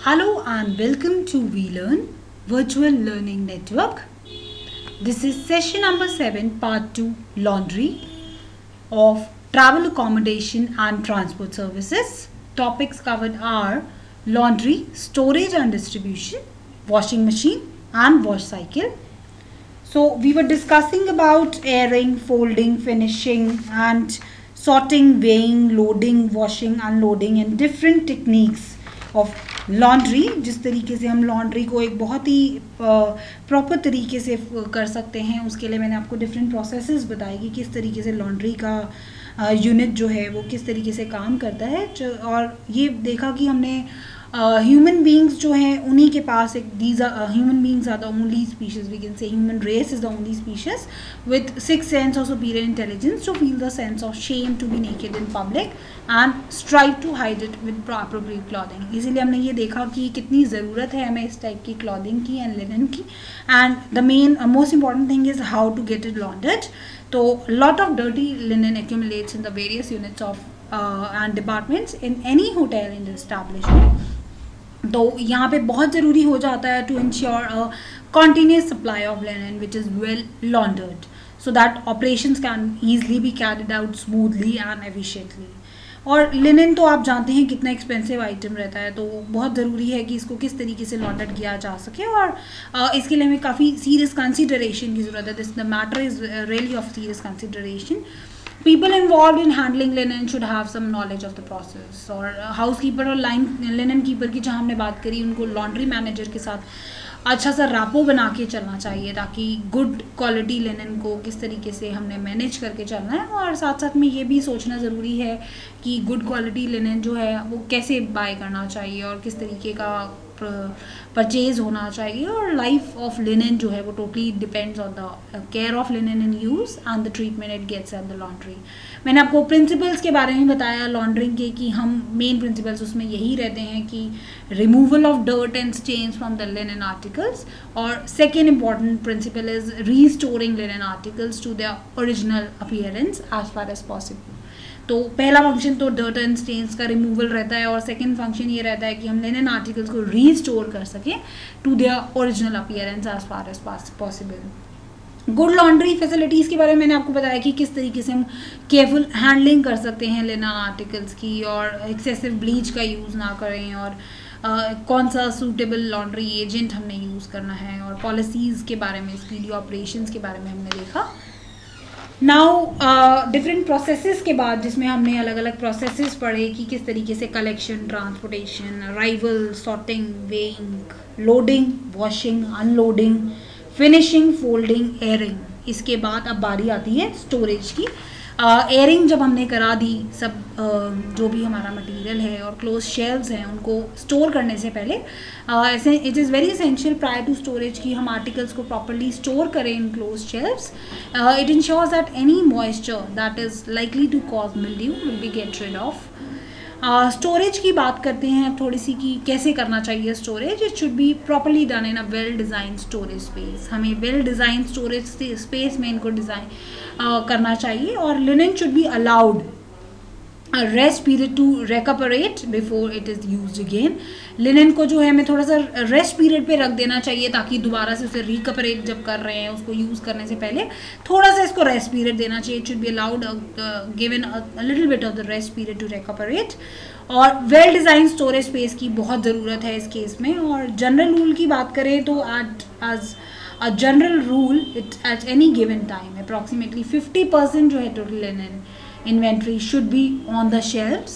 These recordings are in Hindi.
Hello and welcome to WeLearn Virtual Learning Network. This is session number 7, part 2, laundry of travel accommodation and transport services. Topics covered are laundry, storage and distribution, washing machine and wash cycle. So we were discussing about airing, folding, finishing and sorting, weighing, loading, washing, unloading and different techniques of laundry. जिस तरीके से हम लॉन्ड्री को एक बहुत ही प्रॉपर तरीके से कर सकते हैं, उसके लिए मैंने आपको डिफरेंट प्रोसेसेस बताई कि किस तरीके से लॉन्ड्री का यूनिट जो है वो किस तरीके से काम करता है. और ये देखा कि हमने ह्यूमन बींग्स जो हैं उन्हीं के पास एक these human beings are the only species, we can say human race is the only species with sixth sense or superior intelligence to feel the sense of shame to be naked in public and strive to hide it with appropriate clothing. इसीलिए हमने ये देखा कि कितनी ज़रूरत है हमें इस टाइप की क्लॉथिंग की एंड लिनन की. And the main most important thing is how to get it laundered. तो lot of dirty linen accumulates in the various units of and departments in any hotel in the establishment. तो यहाँ पे बहुत ज़रूरी हो जाता है to ensure a continuous supply of linen which is well laundered so that operations can easily be carried out smoothly and efficiently. और लिनन तो आप जानते हैं कितना एक्सपेंसिव आइटम रहता है, तो बहुत ज़रूरी है कि इसको किस तरीके से लॉन्डर्ड किया जा सके. और इसके लिए हमें काफ़ी सीरियस कंसिडरेशन की ज़रूरत है. This the matter is really of serious consideration. People involved in handling linen should have some knowledge of the process. और हाउसकीपर और लाइन लिनन कीपर की जहाँ हमने बात करी, उनको लॉन्ड्री मैनेजर के साथ अच्छा सा रैपो बना के चलना चाहिए ताकि गुड क्वालिटी लिनन को किस तरीके से हमने मैनेज करके चलना है. और साथ साथ में ये भी सोचना ज़रूरी है कि गुड क्वालिटी लिनन जो है वो कैसे बाय करना चाहिए और किस तरीके का परचेज होना चाहिए. और लाइफ ऑफ लिनन जो है वो totally depends on the care of linen in use and the treatment it gets at the laundry. मैंने आपको प्रिंसिपल्स के बारे में बताया लॉन्ड्रिंग के कि हम मेन प्रिंसिपल्स उसमें यही रहते हैं कि removal of dirt and stains from the linen articles. और second important principle is restoring linen articles to their original appearance as far as possible. तो पहला फंक्शन तो डर्ट एंड स्टेन्स का रिमूवल रहता है और सेकंड फंक्शन ये रहता है कि हम लिनन आर्टिकल्स को रीस्टोर कर सकें to their original appearance as far as possible. Good laundry facilities के बारे में मैंने आपको बताया कि किस तरीके से हम केयरफुल हैंडलिंग कर सकते हैं लिनन आर्टिकल्स की और एक्सेसिव ब्लीच का यूज़ ना करें और कौन सा सूटेबल लॉन्ड्री एजेंट हमने यूज़ करना है. और पॉलिसीज़ के बारे में, स्पीडी ऑपरेशंस के बारे में हमने देखा. नाउ डिफरेंट प्रोसेसेस के बाद जिसमें हमने अलग अलग प्रोसेसेस पढ़े कि किस तरीके से collection, transportation, arrival, sorting, weighing, loading, washing, unloading, finishing, folding, airing. इसके बाद अब बारी आती है स्टोरेज की. एयरिंग जब हमने करा दी, सब जो भी हमारा मटेरियल है और क्लोज शेल्व्स हैं उनको स्टोर करने से पहले ऐसे it is very essential prior to storage कि हम आर्टिकल्स को प्रॉपरली स्टोर करें in close shelves. It ensures that any moisture that is likely to cause mildew will be get rid of. Storage की बात करते हैं थोड़ी सी कि कैसे करना चाहिए storage. It should be properly done in a well design storage space. हमें वेल डिज़ाइन स्टोरेज स्पेस में इनको डिज़ाइन करना चाहिए. और linen should be allowed a rest period to recuperate before it is used again. Linen को जो है हमें थोड़ा सा रेस्ट पीरियड पे रख देना चाहिए ताकि दोबारा से उसे रिकपरेट जब कर रहे हैं उसको यूज़ करने से पहले थोड़ा सा इसको रेस्ट पीरियड देना चाहिए. It should be allowed given a little bit of the rest period to recuperate. और वेल डिज़ाइन स्टोरेज स्पेस की बहुत ज़रूरत है इस केस में. और जनरल रूल की बात करें तो as a general rule it at any given time approximately 50% जो है total linen inventory should be on the shelves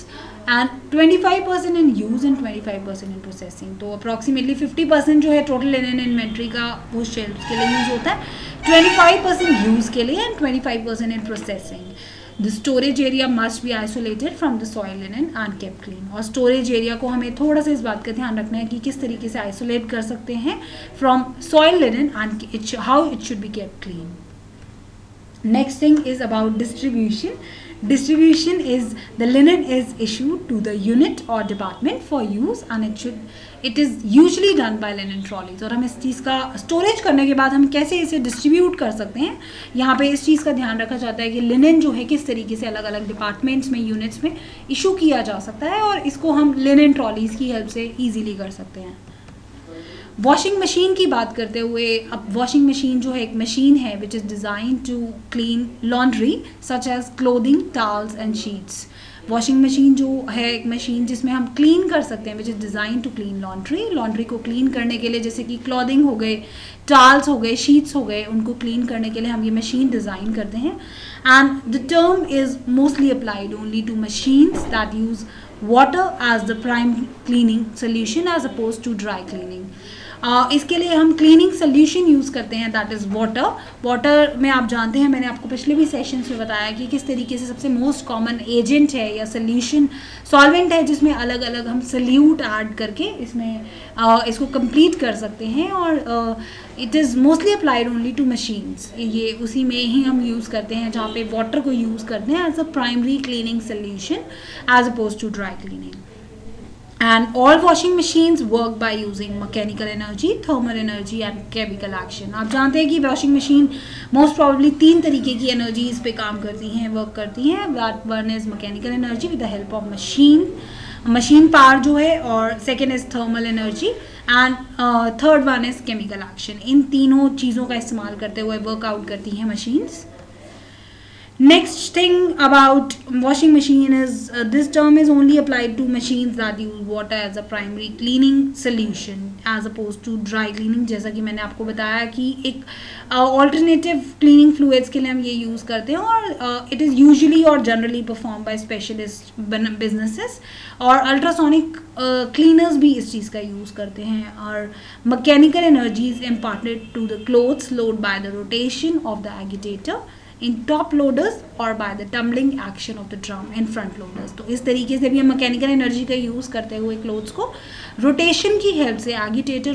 and 25% in use and 25% in processing. तो approximately 50% जो है total linen inventory का वो shelves के लिए यूज़ होता है, 25% use के लिए and 25% in processing. The storage area must be isolated from the soil linen and kept clean. और storage area को हमें थोड़ा सा इस बात का ध्यान रखना है कि किस तरीके से isolate कर सकते हैं from soil linen and how it should be kept clean. Next thing is about distribution. distribution is the linen is issued to the unit or department for use and it is usually done by linen trolleys. और हम इस चीज़ का स्टोरेज करने के बाद हम कैसे इसे डिस्ट्रीब्यूट कर सकते हैं, यहाँ पे इस चीज़ का ध्यान रखा जाता है कि लिनन जो है किस तरीके से अलग अलग डिपार्टमेंट्स में, यूनिट्स में इशू किया जा सकता है और इसको हम लिनन ट्रॉलीज़ की हेल्प से ईजीली कर सकते हैं. वॉशिंग मशीन की बात करते हुए, अब वॉशिंग मशीन जो है एक मशीन है which is design to clean laundry such as clothing, towels and sheets. Washing machine जो है एक मशीन जिसमें हम क्लीन कर सकते हैं, which is design to clean laundry. Laundry को क्लीन करने के लिए जैसे कि क्लॉथिंग हो गए, टॉवल्स हो गए, शीट्स हो गए, उनको क्लीन करने के लिए हम ये मशीन डिज़ाइन करते हैं. And the term is mostly applied only to machines that use water as the primary cleaning solution as oppose to dry cleaning. इसके लिए हम क्लीनिंग सोल्यूशन यूज़ करते हैं, दैट इज़ वाटर. वाटर में आप जानते हैं, मैंने आपको पिछले भी सेशंस में बताया कि किस तरीके से सबसे मोस्ट कॉमन एजेंट है या सोल्यूशन सॉल्वेंट है जिसमें अलग अलग हम सल्यूट ऐड करके इसमें इसको कंप्लीट कर सकते हैं. और it is mostly applied only to machines. ये उसी में ही हम यूज़ करते हैं जहाँ पे वाटर को यूज़ करते हैं as a primary cleaning solution as oppose to dry cleaning. And all washing machines work by using mechanical energy, thermal energy and chemical action. आप जानते हैं कि वॉशिंग मशीन मोस्ट प्रॉब्ली 3 तरीके की एनर्जीज पे काम करती हैं, वर्क करती हैं. That one is mechanical energy with the help of machine power जो है, और second is thermal energy and third one is chemical action. इन तीनों चीज़ों का इस्तेमाल करते हुए वर्कआउट करती हैं machines. Next thing about washing machine is this term is only applied to machines that use water as a primary cleaning solution as opposed to dry cleaning. जैसा कि मैंने आपको बताया कि एक alternative cleaning fluids के लिए हम ये यूज़ करते हैं और it is usually or generally performed by specialist businesses. और अल्ट्रासोनिक क्लीनर्स भी इस चीज़ का यूज़ करते हैं. और mechanical energies imparted to the clothes load by the rotation of the agitator in top loaders or by the tumbling action of the drum in front loaders. तो इस तरीके से भी हम मैकेनिकल एनर्जी का यूज़ करते हुए क्लोथ्स को रोटेशन की हेल्प से, agitator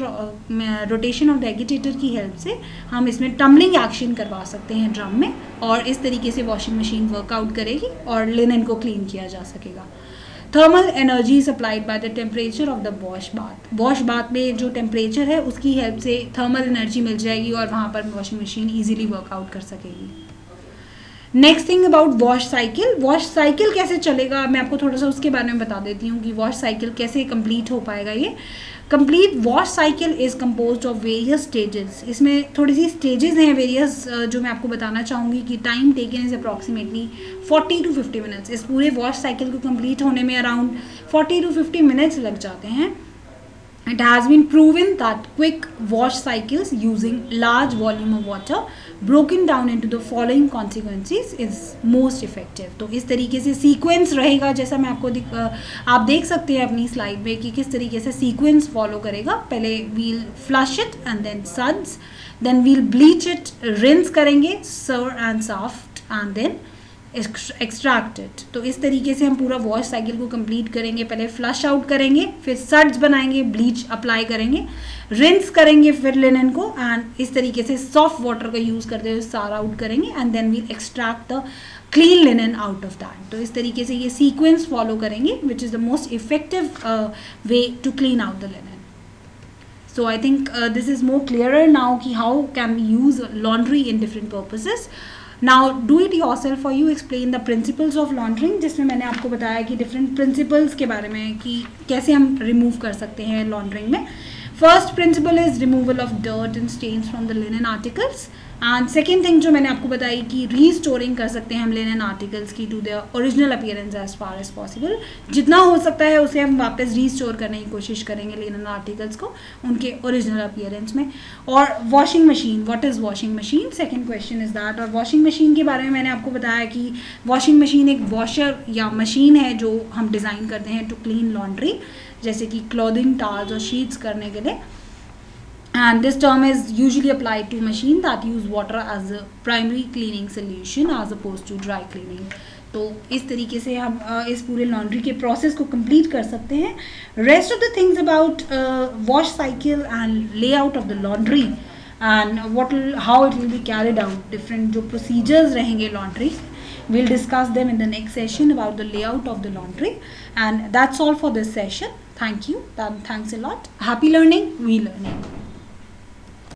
rotation of the agitator की हेल्प से हम इसमें टम्बलिंग एक्शन करवा सकते हैं ड्रम में, और इस तरीके से वॉशिंग मशीन वर्कआउट करेगी और लिनन को क्लीन किया जा सकेगा. Thermal energy supplied by the temperature of the wash bath. Wash bath में जो टेम्परेचर है उसकी हेल्प से थर्मल एनर्जी मिल जाएगी और वहाँ पर वॉशिंग मशीन ईजिली वर्कआउट कर सकेगी. Next thing about wash cycle. Wash cycle कैसे चलेगा, मैं आपको थोड़ा सा उसके बारे में बता देती हूँ कि वॉश साइकिल कैसे कंप्लीट हो पाएगा. ये complete wash cycle is composed of various stages. इसमें थोड़ी सी स्टेजेस हैं वेरियस जो मैं आपको बताना चाहूँगी कि time taken is approximately 40 to 50 minutes. इस पूरे वॉश साइकिल को कंप्लीट होने में अराउंड 40 to 50 मिनट्स लग जाते हैं. It has been proven that quick wash cycles using large volume of water broken down into the following consequences is most effective. तो इस तरीके से सीक्वेंस रहेगा, जैसा मैं आपको आप देख सकते हैं अपनी स्लाइड में कि किस तरीके से सीक्वेंस फॉलो करेगा. पहले we'll flush it and then suds, then we'll bleach it, rinse करेंगे, sour and soft and then extracted. तो इस तरीके से हम पूरा वॉश साइकिल को कंप्लीट करेंगे. पहले फ्लश आउट करेंगे, फिर सड्स बनाएंगे, ब्लीच अप्लाई करेंगे, रिंस करेंगे फिर लिनन को, एंड इस तरीके से सॉफ्ट वाटर का यूज़ करते हुए सार आउट करेंगे and then we'll extract the clean linen out of that. तो इस तरीके से ये सीक्वेंस फॉलो करेंगे which is the most effective way to clean out the linen. So I think this is more clearer now कि how can we use laundry in different purposes. Now do it yourself or you explain the principles of laundering, जिसमें मैंने आपको बताया कि different principles के बारे में कि कैसे हम remove कर सकते हैं laundering में. First principle is removal of dirt and stains from the linen articles. And second thing जो मैंने आपको बताई कि रीस्टोरिंग कर सकते हैं हम लिनन आर्टिकल्स की to their original appearance as far as possible. जितना हो सकता है उसे हम वापस रीस्टोर करने की कोशिश करेंगे लिनन आर्टिकल्स को उनके ओरिजिनल अपीयरेंस में. और washing machine, what is washing machine, second question is that. और वॉशिंग मशीन के बारे में मैंने आपको बताया कि वॉशिंग मशीन एक वॉशर या मशीन है जो हम डिज़ाइन करते हैं टू क्लीन लॉन्ड्री, जैसे कि क्लॉथिंग, टॉवल्स और शीट्स करने के लिए. And this term is usually applied to machines that use water as a primary cleaning solution as opposed to dry cleaning. तो इस तरीके से हम इस पूरे लॉन्ड्री के प्रोसेस को कंप्लीट कर सकते हैं. Rest of the things about wash cycle and layout of the laundry and how it will be carried out, different जो प्रोसीजर्स रहेंगे laundry We'll discuss them in the next session about the layout of the laundry. And that's all for this session. Thank you. Thanks a lot. Happy learning, we learning.